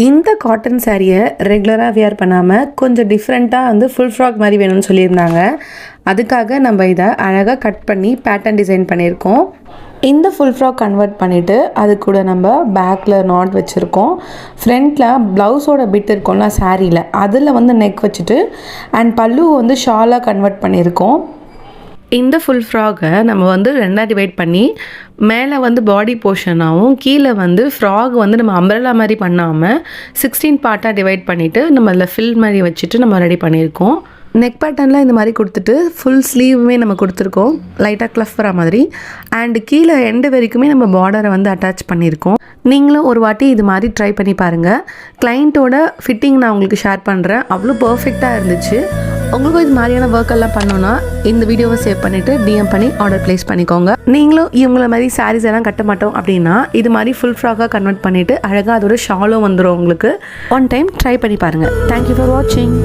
இந்த காட்டன் சாரியை ரெகுலராக வியர் பண்ணாமல் கொஞ்சம் டிஃப்ரெண்ட்டாக வந்து ஃபுல் ஃப்ராக் மாதிரி வேணும்னு சொல்லியிருந்தாங்க. அதுக்காக நம்ம இதை அழகாக கட் பண்ணி பேட்டர்ன் டிசைன் பண்ணியிருக்கோம். இந்த ஃபுல் ஃப்ராக் கன்வெர்ட் பண்ணிவிட்டு அது கூட நம்ம பேக்கில் நாட் வச்சுருக்கோம். ஃப்ரண்ட்டில் ப்ளவுஸோட பிட் இருக்கும்ல சாரியில், அதில் வந்து நெக் வச்சுட்டு அண்ட் பல்லு வந்து ஷாலாக கன்வெர்ட் பண்ணியிருக்கோம். இந்த ஃபுல் ஃப்ராகை நம்ம வந்து ரெண்டாக டிவைட் பண்ணி மேலே வந்து பாடி போர்ஷனாகவும் கீழே வந்து ஃப்ராக் வந்து நம்ம அம்ப்ரெல்லா மாதிரி பண்ணாமல் 16 பார்ட்டாக டிவைட் பண்ணிவிட்டு நம்ம அதில் ஃபில் மாதிரி வச்சுட்டு நம்ம ரெடி பண்ணியிருக்கோம். நெக் பேட்டர்னில் இந்த மாதிரி கொடுத்துட்டு ஃபுல் ஸ்லீவுமே நம்ம கொடுத்துருக்கோம், லைட்டாக க்ளஃப் வர மாதிரி. அண்டு கீழே எண்டு வரைக்குமே நம்ம பார்டரை வந்து அட்டாச் பண்ணியிருக்கோம். நீங்களும் ஒரு வாட்டி இது மாதிரி ட்ரை பண்ணி பாருங்கள். கிளைண்ட்டோட ஃபிட்டிங் நான் உங்களுக்கு ஷேர் பண்ணுறேன், அவ்வளோ பர்ஃபெக்டாக இருந்துச்சு. உங்களுக்கும் இது மாதிரியான ஒர்க் எல்லாம் பண்ணோன்னா இந்த வீடியோவை சேவ் பண்ணிவிட்டு டிஎம் பண்ணி ஆர்டர் ப்ளேஸ் பண்ணிக்கோங்க. நீங்களும் இவங்கள மாதிரி சாரீஸ் எல்லாம் கட்ட மாட்டோம் அப்படின்னா இது மாதிரி ஃபுல் ஃப்ராக்காக கன்வெர்ட் பண்ணிவிட்டு அழகாக அதோட ஷாலும் வந்துடும் உங்களுக்கு. ஒன் டைம் ட்ரை பண்ணி பாருங்கள். தேங்க்யூ ஃபார் வாட்சிங்.